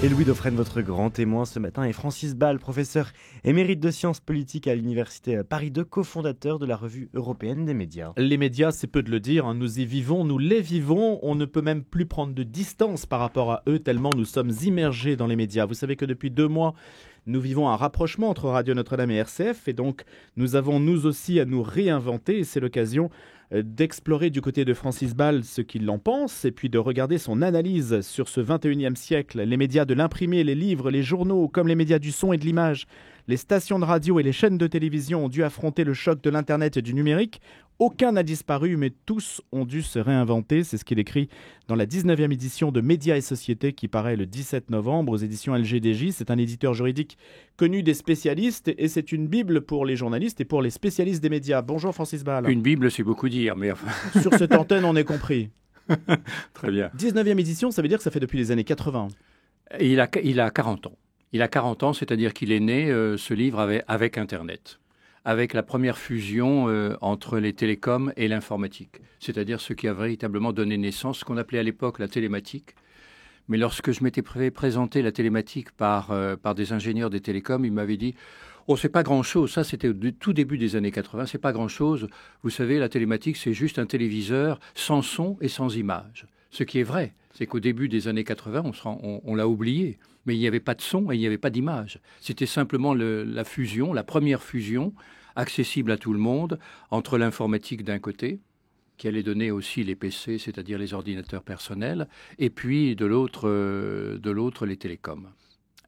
Et Louis Dauphren, votre grand témoin ce matin, et Francis Ball, professeur émérite de sciences politiques à l'Université Paris 2, cofondateur de la Revue européenne des médias. Les médias, c'est peu de le dire, nous y vivons, nous les vivons, on ne peut même plus prendre de distance par rapport à eux tellement nous sommes immergés dans les médias. Vous savez que depuis 2 mois, nous vivons un rapprochement entre Radio Notre-Dame et RCF et donc nous avons nous aussi à nous réinventer et c'est l'occasion d'explorer du côté de Francis Ball ce qu'il en pense et puis de regarder son analyse sur ce 21e siècle, les médias de l'imprimé, les livres, les journaux, comme les médias du son et de l'image. Les stations de radio et les chaînes de télévision ont dû affronter le choc de l'Internet et du numérique. Aucun n'a disparu, mais tous ont dû se réinventer. C'est ce qu'il écrit dans la 19e édition de Médias et Sociétés qui paraît le 17 novembre aux éditions LGDJ. C'est un éditeur juridique connu des spécialistes et c'est une bible pour les journalistes et pour les spécialistes des médias. Bonjour Francis Ball. Une bible, c'est beaucoup dire, mais enfin... Sur cette antenne, on est compris. Très bien. 19e édition, ça veut dire que ça fait depuis les années 80. Et il a 40 ans. Il a 40 ans, c'est-à-dire qu'il est né, ce livre, avec Internet, avec la première fusion entre les télécoms et l'informatique, c'est-à-dire ce qui a véritablement donné naissance, ce qu'on appelait à l'époque la télématique. Mais lorsque je m'étais présenté la télématique par des ingénieurs des télécoms, ils m'avaient dit « Oh, c'est pas grand-chose, ça c'était au tout début des années 80, c'est pas grand-chose. Vous savez, la télématique, c'est juste un téléviseur sans son et sans image. » Ce qui est vrai, c'est qu'au début des années 80, on l'a oublié, mais il n'y avait pas de son et il n'y avait pas d'image. C'était simplement la fusion, la première fusion, accessible à tout le monde, entre l'informatique d'un côté, qui allait donner aussi les PC, c'est-à-dire les ordinateurs personnels, et puis de l'autre les télécoms.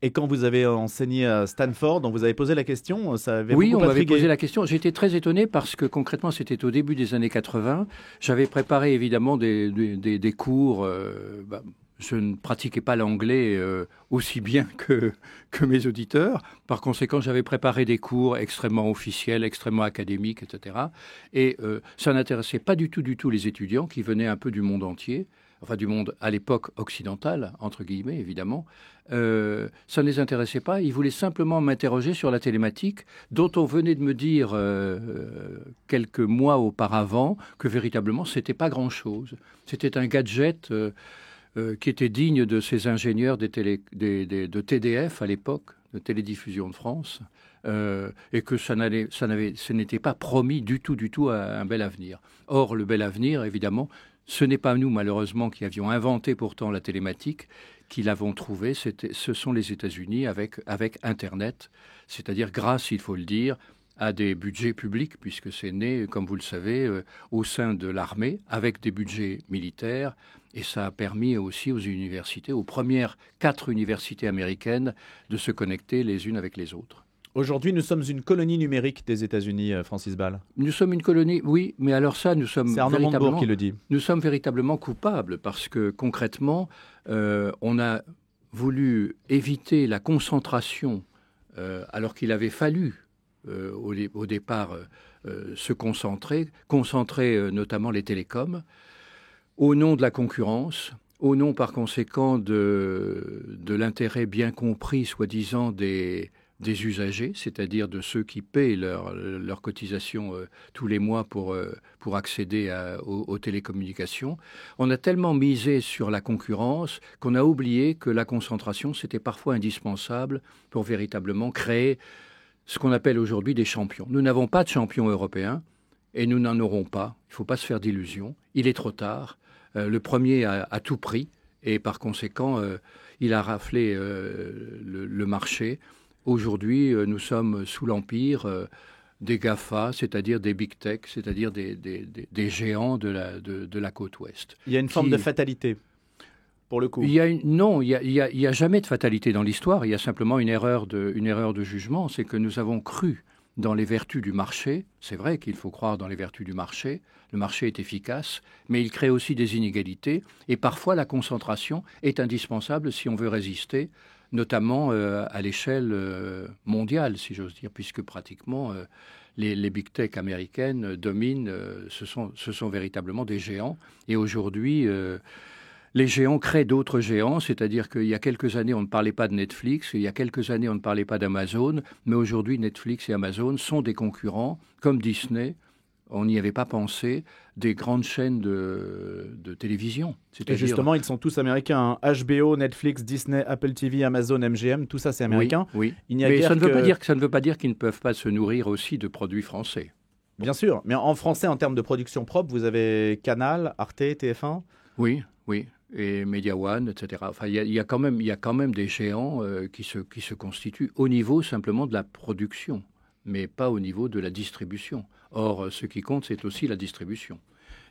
Et quand vous avez enseigné à Stanford, on vous avait posé la question, ça avait Oui, beaucoup on m'avait intrigué. posé la question. J'étais très étonné parce que concrètement, c'était au début des années 80. J'avais préparé évidemment des cours. Je ne pratiquais pas l'anglais aussi bien que mes auditeurs. Par conséquent, j'avais préparé des cours extrêmement officiels, extrêmement académiques, etc. Et ça n'intéressait pas du tout les étudiants qui venaient un peu du monde entier. Enfin du monde à l'époque occidental, entre guillemets, évidemment, ça ne les intéressait pas. Ils voulaient simplement m'interroger sur la télématique, dont on venait de me dire quelques mois auparavant que véritablement, ce n'était pas grand-chose. C'était un gadget qui était digne de ces ingénieurs de TDF à l'époque, de Télédiffusion de France, et que ce n'était pas promis du tout un bel avenir. Or, le bel avenir, évidemment, ce n'est pas nous, malheureusement, qui avions inventé pourtant la télématique, qui l'avons trouvée. Ce sont les États-Unis avec Internet, c'est-à-dire grâce, il faut le dire, à des budgets publics, puisque c'est né, comme vous le savez, au sein de l'armée, avec des budgets militaires. Et ça a permis aussi aux universités, aux premières 4 universités américaines, de se connecter les unes avec les autres. Aujourd'hui, nous sommes une colonie numérique des États-Unis, Francis Ball. Nous sommes une colonie, oui, mais alors ça, nous sommes C'est Arnaud Montebourg qui le dit. Nous sommes véritablement coupables parce que concrètement, on a voulu éviter la concentration alors qu'il avait fallu au départ se concentrer notamment les télécoms, au nom de la concurrence, au nom par conséquent de l'intérêt bien compris, soi-disant, des usagers, c'est-à-dire de ceux qui paient leur cotisation tous les mois pour accéder aux télécommunications. On a tellement misé sur la concurrence qu'on a oublié que la concentration, c'était parfois indispensable pour véritablement créer ce qu'on appelle aujourd'hui des champions. Nous n'avons pas de champions européens et nous n'en aurons pas. Il ne faut pas se faire d'illusions. Il est trop tard. Le premier a tout pris et par conséquent, il a raflé le marché. Aujourd'hui, nous sommes sous l'empire des GAFA, c'est-à-dire des big tech, c'est-à-dire des géants de la côte ouest. Il y a une forme de fatalité, pour le coup. Non, il y a jamais de fatalité dans l'histoire. Il y a simplement une erreur de jugement. C'est que nous avons cru dans les vertus du marché. C'est vrai qu'il faut croire dans les vertus du marché. Le marché est efficace, mais il crée aussi des inégalités. Et parfois, la concentration est indispensable si on veut résister, notamment à l'échelle mondiale, si j'ose dire, puisque pratiquement les big tech américaines dominent, ce sont véritablement des géants. Et aujourd'hui, les géants créent d'autres géants, c'est-à-dire qu'il y a quelques années, on ne parlait pas de Netflix, il y a quelques années, on ne parlait pas d'Amazon, mais aujourd'hui, Netflix et Amazon sont des concurrents, comme Disney, on n'y avait pas pensé des grandes chaînes de télévision. Et justement, ils sont tous américains. Hein. HBO, Netflix, Disney, Apple TV, Amazon, MGM, tout ça c'est américain. Oui, Il n'y a mais ça ne veut pas dire qu'ils ne peuvent pas se nourrir aussi de produits français. Bien sûr, mais en français, en termes de production propre, vous avez Canal, Arte, TF1. Oui, et Media One, etc. Enfin, il y a quand même des géants qui se constituent au niveau simplement de la production, mais pas au niveau de la distribution. Or, ce qui compte, c'est aussi la distribution.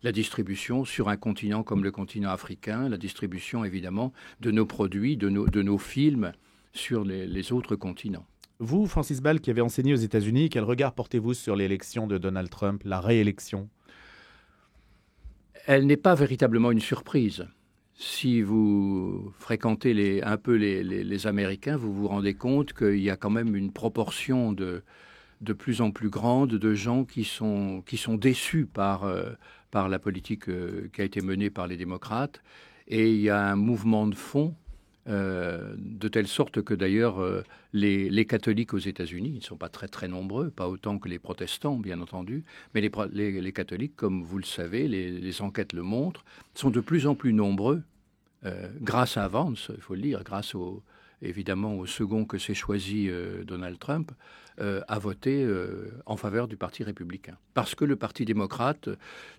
La distribution sur un continent comme le continent africain, la distribution évidemment de nos produits, de nos films sur les autres continents. Vous, Francis Ball, qui avez enseigné aux États-Unis, quel regard portez-vous sur l'élection de Donald Trump, la réélection ? Elle n'est pas véritablement une surprise. Si vous fréquentez un peu les Américains, vous vous rendez compte qu'il y a quand même une proportion de plus en plus grande de gens qui sont déçus par la politique qui a été menée par les démocrates. Et il y a un mouvement de fond de telle sorte que d'ailleurs les catholiques aux États-Unis, ils ne sont pas très très nombreux, pas autant que les protestants bien entendu, mais les catholiques, comme vous le savez, les enquêtes le montrent, sont de plus en plus nombreux, grâce à Vance, il faut le dire, grâce évidemment au second que s'est choisi Donald Trump, à voter en faveur du Parti républicain. Parce que le Parti démocrate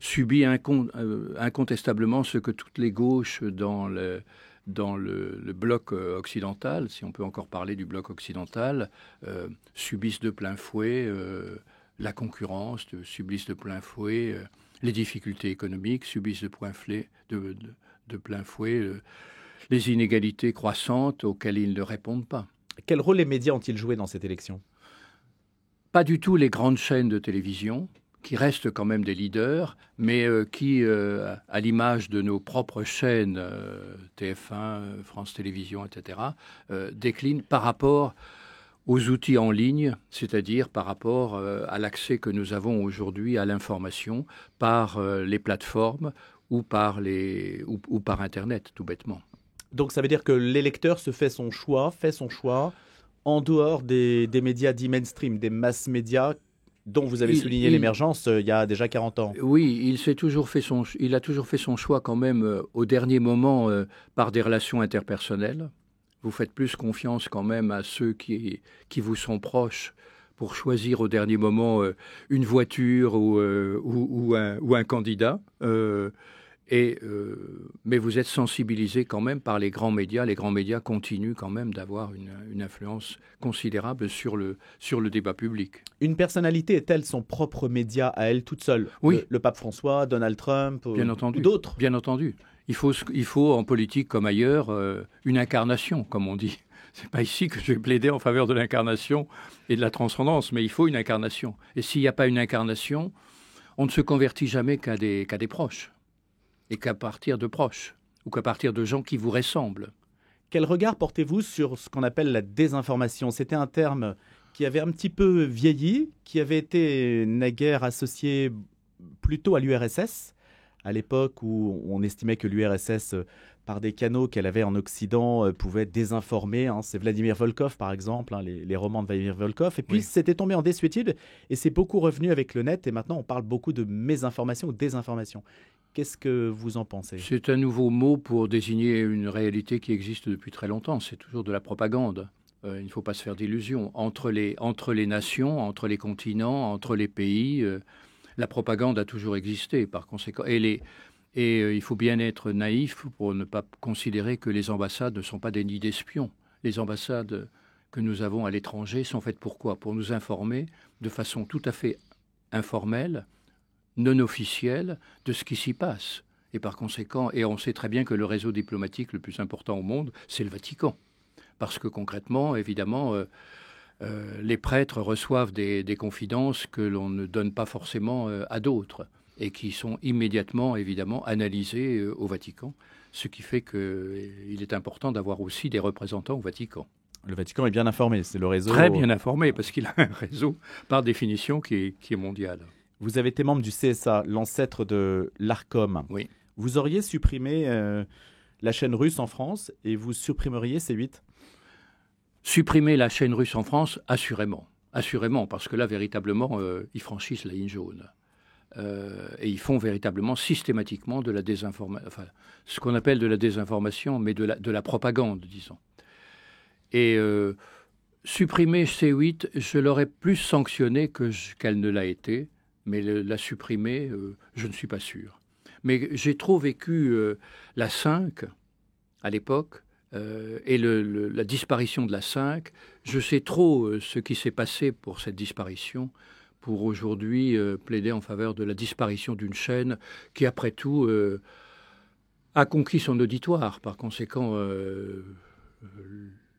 subit incontestablement ce que toutes les gauches dans le bloc occidental, si on peut encore parler du bloc occidental, subissent de plein fouet la concurrence, subissent de plein fouet les difficultés économiques, subissent de plein fouet les inégalités croissantes auxquelles ils ne répondent pas. Quel rôle les médias ont-ils joué dans cette élection ? Pas du tout les grandes chaînes de télévision, qui restent quand même des leaders, mais qui, à l'image de nos propres chaînes, TF1, France Télévisions, etc., déclinent par rapport aux outils en ligne, c'est-à-dire par rapport à l'accès que nous avons aujourd'hui à l'information par les plateformes ou par Internet, tout bêtement. Donc ça veut dire que l'électeur fait son choix en dehors des médias dits mainstream, des mass médias dont vous avez souligné l'émergence il y a déjà 40 ans. Oui, il a toujours fait son choix quand même au dernier moment par des relations interpersonnelles. Vous faites plus confiance quand même à ceux qui vous sont proches pour choisir au dernier moment une voiture ou un candidat. Mais vous êtes sensibilisé quand même par les grands médias. Les grands médias continuent quand même d'avoir une influence considérable sur le débat public. Une personnalité est-elle son propre média à elle toute seule ? Oui. Le pape François, Donald Trump, bien entendu, ou d'autres ? Bien entendu. Il faut en politique comme ailleurs une incarnation, comme on dit. C'est pas ici que je vais plaider en faveur de l'incarnation et de la transcendance, mais il faut une incarnation. Et s'il n'y a pas une incarnation, on ne se convertit jamais qu'à des proches. Et qu'à partir de proches, ou qu'à partir de gens qui vous ressemblent. Quel regard portez-vous sur ce qu'on appelle la désinformation ? C'était un terme qui avait un petit peu vieilli, qui avait été naguère associé plutôt à l'URSS, à l'époque où on estimait que l'URSS, par des canaux qu'elle avait en Occident, pouvait désinformer. C'est Vladimir Volkov, par exemple, les romans de Vladimir Volkov. Et puis, c'était tombé en désuétude, et c'est beaucoup revenu avec le net, et maintenant, on parle beaucoup de mésinformation ou désinformation. Qu'est-ce que vous en pensez ? C'est un nouveau mot pour désigner une réalité qui existe depuis très longtemps. C'est toujours de la propagande. Il ne faut pas se faire d'illusions. Entre les nations, entre les continents, entre les pays, la propagande a toujours existé. Par conséquent, et il faut bien être naïf pour ne pas considérer que les ambassades ne sont pas des nids d'espions. Les ambassades que nous avons à l'étranger sont faites pour quoi ? Pour nous informer de façon tout à fait informelle, non officielle, de ce qui s'y passe. Et par conséquent, et on sait très bien que le réseau diplomatique le plus important au monde, c'est le Vatican. Parce que concrètement, évidemment, les prêtres reçoivent des confidences que l'on ne donne pas forcément à d'autres et qui sont immédiatement, évidemment, analysées au Vatican. Ce qui fait qu'il est important d'avoir aussi des représentants au Vatican. Le Vatican est bien informé, c'est le réseau... Très bien informé, parce qu'il a un réseau, par définition, qui est mondial. Vous avez été membre du CSA, l'ancêtre de l'ARCOM. Oui. Vous auriez supprimé la chaîne russe en France et vous supprimeriez C8 ? Supprimer la chaîne russe en France, assurément. Assurément, parce que là, véritablement, ils franchissent la ligne jaune. et ils font véritablement systématiquement de la désinformation, enfin, ce qu'on appelle de la désinformation, mais de la propagande, disons. Et supprimer C8, je l'aurais plus sanctionné qu'elle ne l'a été, mais la supprimer, je ne suis pas sûr. Mais j'ai trop vécu la 5 à l'époque, et la disparition de la 5. Je sais trop ce qui s'est passé pour cette disparition, pour aujourd'hui plaider en faveur de la disparition d'une chaîne qui, après tout, a conquis son auditoire. Par conséquent,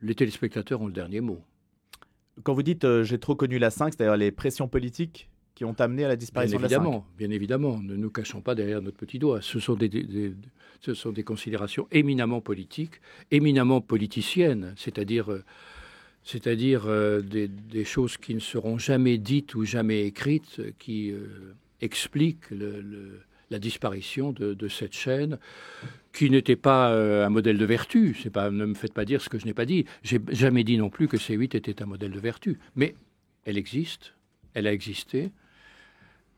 les téléspectateurs ont le dernier mot. Quand vous dites j'ai trop connu la 5, c'est-à-dire les pressions politiques qui ont amené à la disparition de la 5. Bien évidemment, ne nous cachons pas derrière notre petit doigt. Ce sont des considérations éminemment politiques, éminemment politiciennes, c'est-à-dire des choses qui ne seront jamais dites ou jamais écrites, qui expliquent la disparition de cette chaîne, qui n'était pas un modèle de vertu. Ne me faites pas dire ce que je n'ai pas dit. J'ai jamais dit non plus que C8 était un modèle de vertu. Mais elle existe, elle a existé.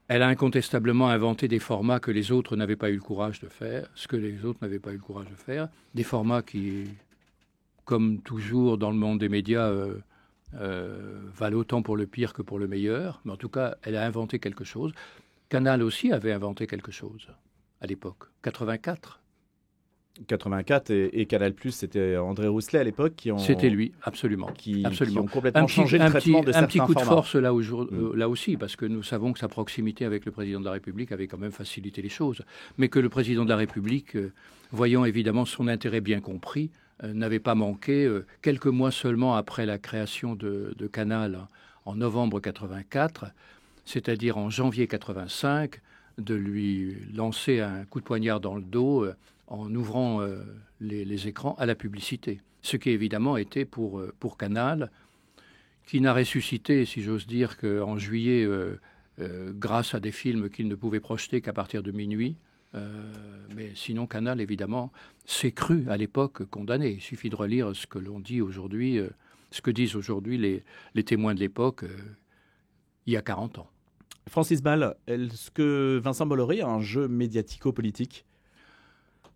Elle a incontestablement inventé des formats que les autres n'avaient pas eu le courage de faire, des formats qui, comme toujours dans le monde des médias, valent autant pour le pire que pour le meilleur. Mais en tout cas, elle a inventé quelque chose. Canal aussi avait inventé quelque chose à l'époque, 84. 84 et Canal+, c'était André Rousselet à l'époque C'était lui, absolument. Qui ont complètement changé le traitement de certains formats. Un petit coup de force là aussi, parce que nous savons que sa proximité avec le président de la République avait quand même facilité les choses. Mais que le président de la République, voyant évidemment son intérêt bien compris, n'avait pas manqué, quelques mois seulement après la création de Canal en novembre 84, c'est-à-dire en janvier 85, de lui lancer un coup de poignard dans le dos en ouvrant les écrans à la publicité. Ce qui évidemment était pour Canal, qui n'a ressuscité, si j'ose dire, qu'en juillet, grâce à des films qu'il ne pouvait projeter qu'à partir de minuit. Mais sinon, Canal, évidemment, s'est cru à l'époque condamné. Il suffit de relire ce que l'on dit aujourd'hui, ce que disent aujourd'hui les témoins de l'époque, il y a 40 ans. Francis Ball, est-ce que Vincent Bolloré a un jeu médiatico-politique ?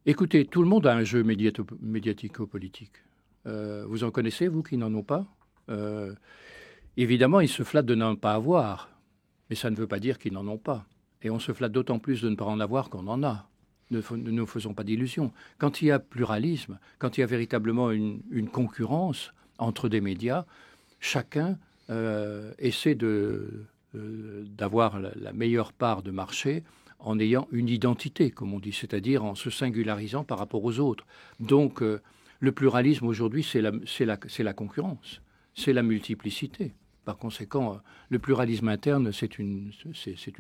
Écoutez, tout le monde a un jeu médiatico-politique. Vous en connaissez, vous, qui n'en ont pas ? Évidemment, ils se flattent de n'en pas avoir, mais ça ne veut pas dire qu'ils n'en ont pas. Et on se flatte d'autant plus de ne pas en avoir qu'on en a. Ne nous faisons pas d'illusions. Quand il y a pluralisme, quand il y a véritablement une concurrence entre des médias, chacun essaie d'avoir la meilleure part de marché en ayant une identité, comme on dit, c'est-à-dire en se singularisant par rapport aux autres. Donc, le pluralisme aujourd'hui, c'est la concurrence, c'est la multiplicité. Par conséquent, le pluralisme interne, c'est une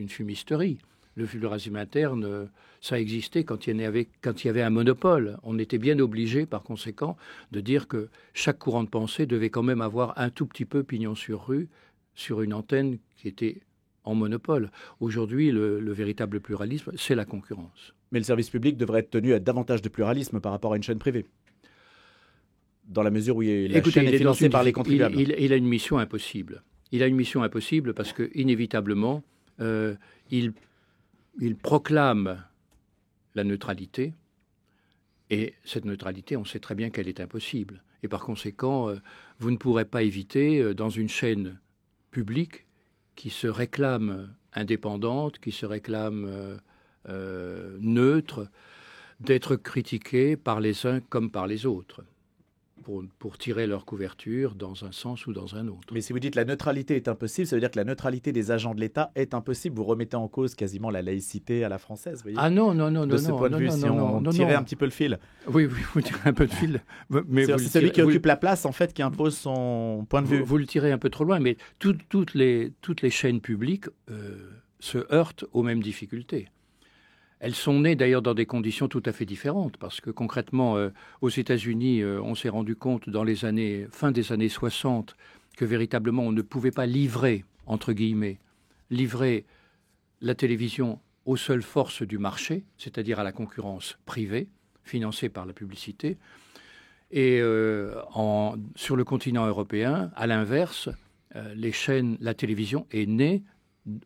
fumisterie. Le pluralisme interne, ça existait quand il y avait un monopole. On était bien obligé, par conséquent, de dire que chaque courant de pensée devait quand même avoir un tout petit peu pignon sur rue sur une antenne qui était en monopole. Aujourd'hui, le véritable pluralisme, c'est la concurrence. Mais le service public devrait être tenu à davantage de pluralisme par rapport à une chaîne privée, dans la mesure où la chaîne est financée par les contribuables. Il a une mission impossible. Il a une mission impossible parce que, inévitablement, il proclame la neutralité, et cette neutralité, on sait très bien qu'elle est impossible. Et par conséquent, vous ne pourrez pas éviter, dans une chaîne publique qui se réclame indépendante, qui se réclame neutre, d'être critiquée par les uns comme par les autres, pour tirer leur couverture dans un sens ou dans un autre. Mais si vous dites la neutralité est impossible, ça veut dire que la neutralité des agents de l'État est impossible. Vous remettez en cause quasiment la laïcité à la française, voyez ? Ah non. De ce point de vue, si on tirait un petit peu le fil. Oui, vous tirez un peu de fil. Mais c'est celui qui occupe la place, en fait, qui impose son point de vue. Vous le tirez un peu trop loin, mais toutes les chaînes publiques se heurtent aux mêmes difficultés. Elles sont nées d'ailleurs dans des conditions tout à fait différentes, parce que concrètement, aux États-Unis, on s'est rendu compte dans fin des années 60 que véritablement on ne pouvait pas livrer, entre guillemets, la télévision aux seules forces du marché, c'est-à-dire à la concurrence privée, financée par la publicité. Et sur le continent européen, à l'inverse, la télévision est née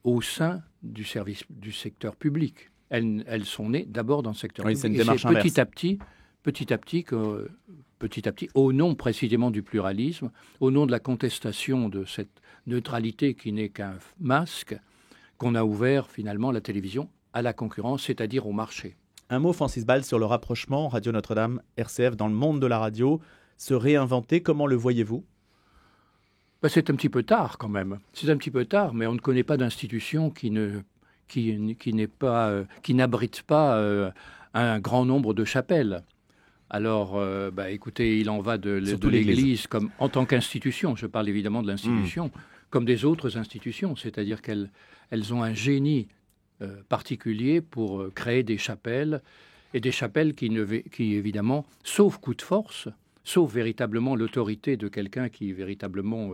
au sein du secteur public. Elles sont nées d'abord dans le secteur public. C'est une démarche inverse. Petit à petit, au nom précisément du pluralisme, au nom de la contestation de cette neutralité qui n'est qu'un masque, qu'on a ouvert finalement la télévision à la concurrence, c'est-à-dire au marché. Un mot, Francis Ball, sur le rapprochement Radio Notre-Dame, RCF dans le monde de la radio, se réinventer, comment le voyez-vous ? C'est un petit peu tard quand même. C'est un petit peu tard, mais on ne connaît pas d'institution qui n'abrite pas un grand nombre de chapelles. Alors, écoutez, il en va de l'Église comme en tant qu'institution. Je parle évidemment de l'institution, comme des autres institutions, c'est-à-dire qu'elles ont un génie particulier pour créer des chapelles, et des chapelles qui évidemment, sauf coup de force, sauf véritablement l'autorité de quelqu'un qui véritablement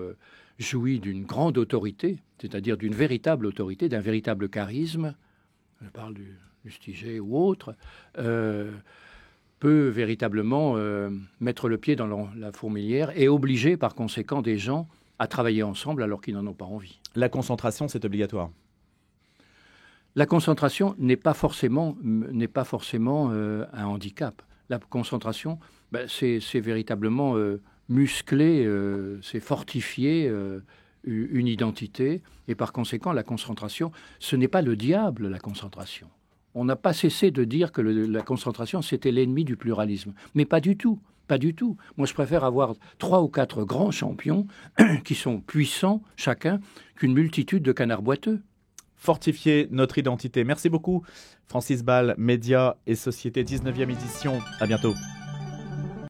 jouit d'une grande autorité, c'est-à-dire d'une véritable autorité, d'un véritable charisme, je parle du Lustiger ou autre, peut véritablement mettre le pied dans la fourmilière et obliger par conséquent des gens à travailler ensemble alors qu'ils n'en ont pas envie. La concentration, c'est obligatoire. La concentration n'est pas forcément un handicap. La concentration, c'est véritablement muscler, c'est fortifier une identité. Et par conséquent, la concentration, ce n'est pas le diable, la concentration. On n'a pas cessé de dire que la concentration, c'était l'ennemi du pluralisme. Mais pas du tout. Pas du tout. Moi, je préfère avoir 3 ou 4 grands champions qui sont puissants, chacun, qu'une multitude de canards boiteux. Fortifier notre identité. Merci beaucoup, Francis Ball, Médias et Société, 19e édition. À bientôt.